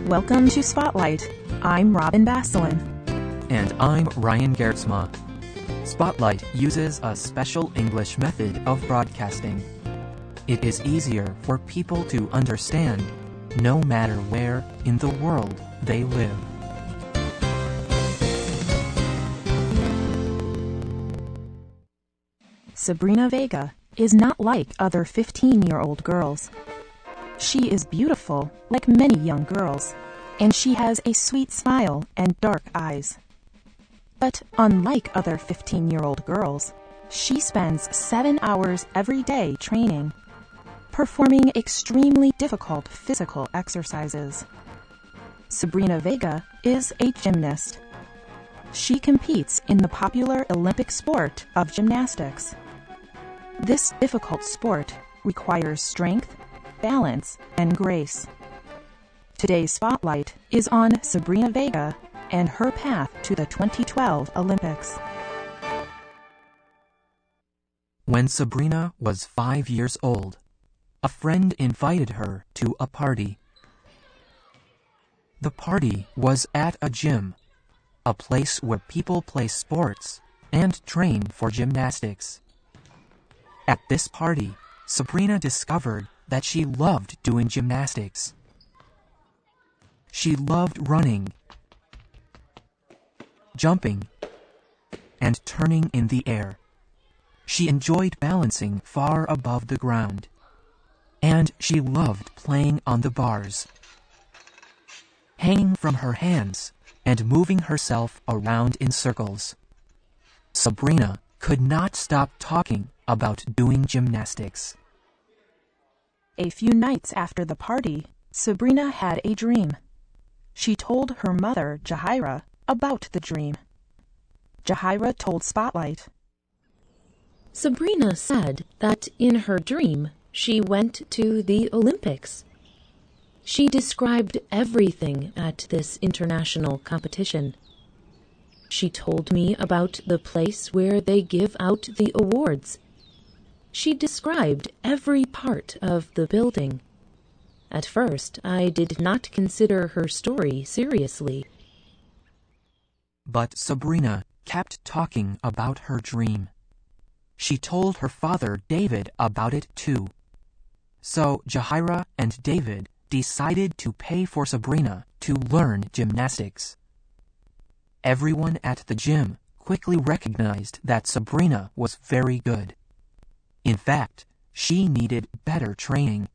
Welcome to Spotlight. I'm Robin Basselin. And I'm Ryan Gertzma. Spotlight uses a special English method of broadcasting. It is easier for people to understand, no matter where in the world they live. Sabrina Vega is not like other 15-year-old girls. She is beautiful, like many young girls, and she has a sweet smile and dark eyes. But unlike other 15-year-old girls, she spends 7 hours every day training, performing extremely difficult physical exercises. Sabrina Vega is a gymnast. She competes in the popular Olympic sport of gymnastics. This difficult sport requires strength, balance, and grace. Today's spotlight is on Sabrina Vega and her path to the 2012 Olympics. When Sabrina was 5 years old, a friend invited her to a party. The party was at a gym, a place where people play sports and train for gymnastics. At this party, Sabrina discovered that she loved doing gymnastics. She loved running, jumping, and turning in the air. She enjoyed balancing far above the ground, and she loved playing on the bars, hanging from her hands and moving herself around in circles. Sabrina could not stop talking about doing gymnastics. A few nights after the party, Sabrina had a dream. She told her mother, Jahira, about the dream. Jahira told Spotlight. Sabrina said that in her dream she went to the Olympics. She described everything at this international competition. She told me about the place where they give out the awards. She described every part of the building. At first, I did not consider her story seriously. But Sabrina kept talking about her dream. She told her father, David, about it too. So Jahira and David decided to pay for Sabrina to learn gymnastics. Everyone at the gym quickly recognized that Sabrina was very good. In fact, she needed better training.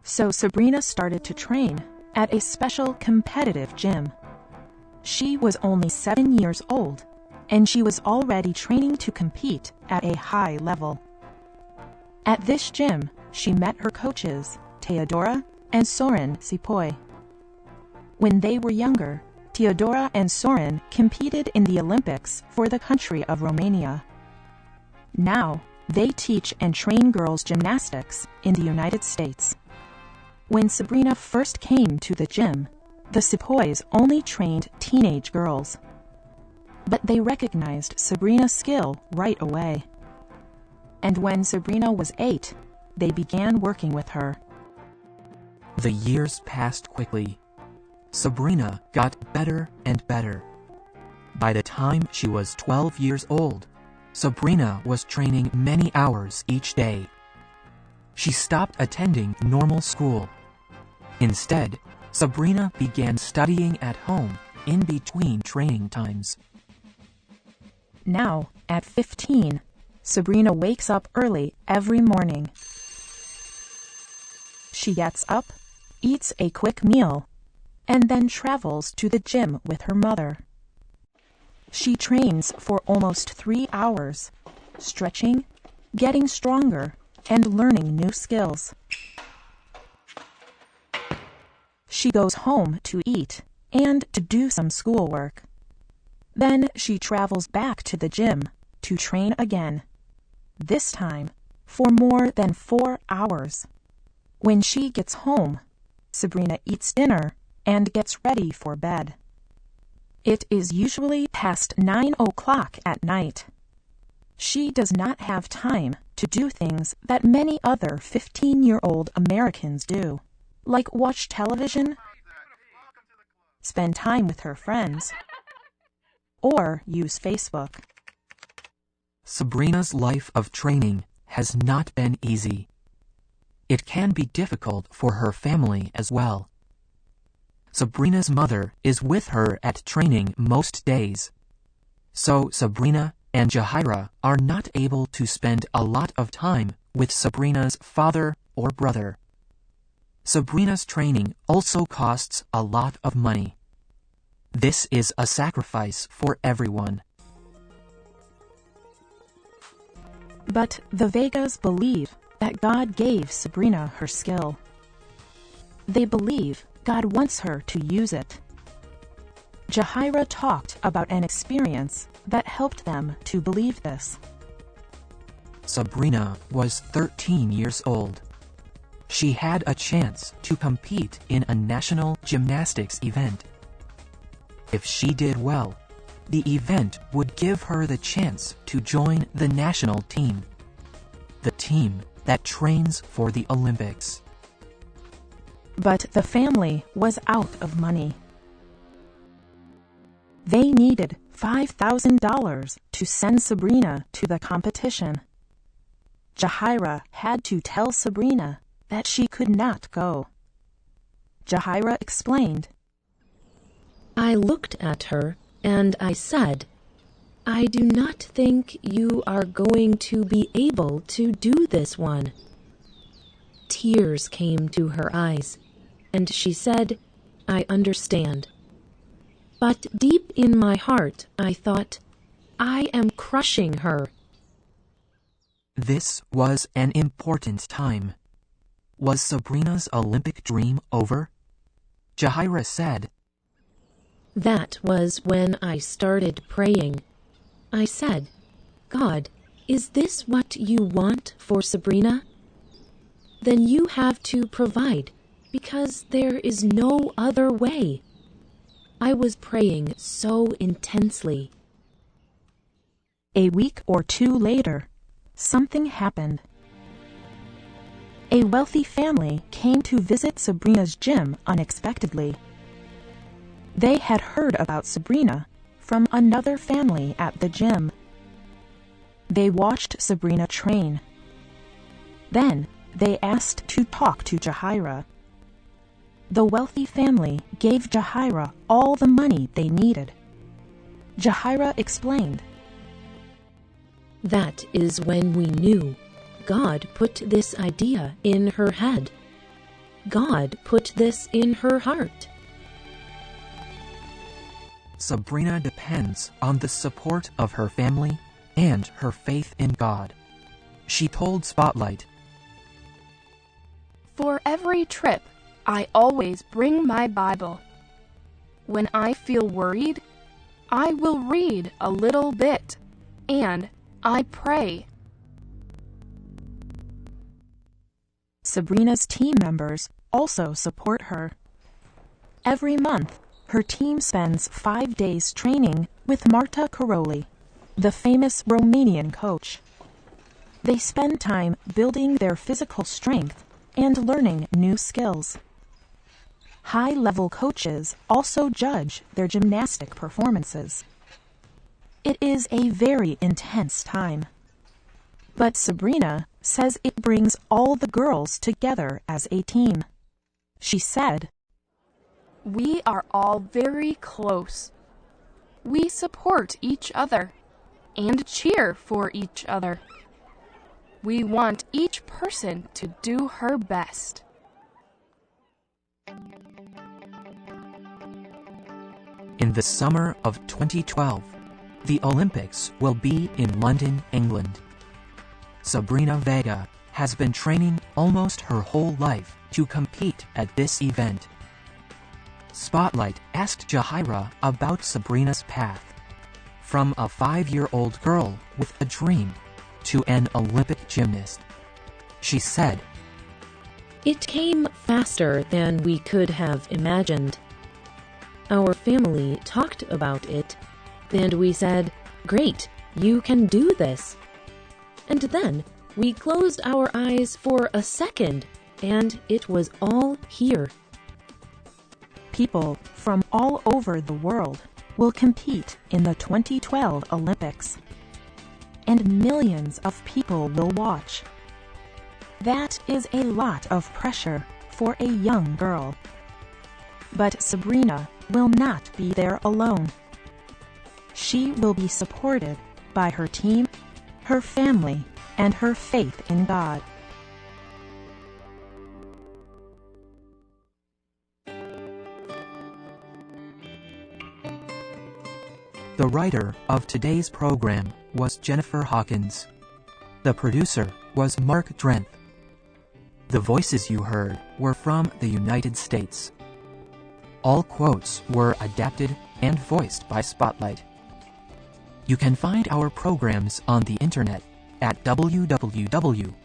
So Sabrina started to train at a special competitive gym. She was only 7 years old, and she was already training to compete at a high level. At this gym, she met her coaches, Teodora and Soren Sipoy. When they were younger, Teodora and Soren competed in the Olympics for the country of Romania. Now, they teach and train girls gymnastics in the United States. When Sabrina first came to the gym, the Sipoys only trained teenage girls. But they recognized Sabrina's skill right away. And when Sabrina was 8, they began working with her. The years passed quickly. Sabrina got better and better. By the time she was 12 years old, Sabrina was training many hours each day. She stopped attending normal school. Instead, Sabrina began studying at home in between training times. Now, at 15, Sabrina wakes up early every morning. She gets up, eats a quick meal, and then travels to the gym with her mother. She trains for almost 3 hours, stretching, getting stronger, and learning new skills. She goes home to eat and to do some schoolwork. Then she travels back to the gym to train again, this time for more than 4 hours. When she gets home, Sabrina eats dinner and gets ready for bed. It is usually past 9 o'clock at night. She does not have time to do things that many other 15-year-old Americans do. like watch television, spend time with her friends, or use Facebook. Sabrina's life of training has not been easy. It can be difficult for her family as well. Sabrina's mother is with her at training most days, so Sabrina and Jahira are not able to spend a lot of time with Sabrina's father or brother. Sabrina's training also costs a lot of money. This is a sacrifice for everyone. But the Vegas believe that God gave Sabrina her skill. They believe God wants her to use it. Jahira talked about an experience that helped them to believe this. Sabrina was 13 years old. She had a chance to compete in a national gymnastics event. If she did well, the event would give her the chance to join the national team, the team that trains for the Olympics. But the family was out of money. They needed $5,000 to send Sabrina to the competition. Jahira had to tell Sabrina that she could not go. Jahira explained, I looked at her and I said, I do not think you are going to be able to do this one. Tears came to her eyes, and she said, I understand. But deep in my heart, I thought, I am crushing her. This was an important time. Was Sabrina's Olympic dream over? Jahira said, That was when I started praying. I said, God, is this what you want for Sabrina? Then you have to provide, because there is no other way. I was praying so intensely. A week or two later, something happened. A wealthy family came to visit Sabrina's gym unexpectedly. They had heard about Sabrina from another family at the gym. They watched Sabrina train. Then they asked to talk to Jahira. The wealthy family gave Jahira all the money they needed. Jahira explained, That is when we knew God put this idea in her head. God put this in her heart. Sabrina depends on the support of her family and her faith in God. She told Spotlight, For every trip, I always bring my Bible. When I feel worried, I will read a little bit, and I pray. Sabrina's team members also support her. Every month, her team spends 5 days training with Marta Karoli, the famous Romanian coach. They spend time building their physical strength and learning new skills. High-level coaches also judge their gymnastic performances. It is a very intense time. But Sabrina says it brings all the girls together as a team. She said, We are all very close. We support each other and cheer for each other. We want each person to do her best. In the summer of 2012, the Olympics will be in London, England. Sabrina Vega has been training almost her whole life to compete at this event. Spotlight asked Jahira about Sabrina's path, from a 5-year-old girl with a dream to an Olympic gymnast. She said, It came faster than we could have imagined. Our family talked about it, and we said, Great, you can do this. And then we closed our eyes for a second and it was all here. People from all over the world will compete in the 2012 Olympics, and millions of people will watch. That is a lot of pressure for a young girl. But Sabrina will not be there alone. She will be supported by her team, her family, and her faith in God. The writer of today's program was Jennifer Hawkins. The producer was Mark Drenth. The voices you heard were from the United States. All quotes were adapted and voiced by Spotlight. You can find our programs on the internet at www.spotlight.org.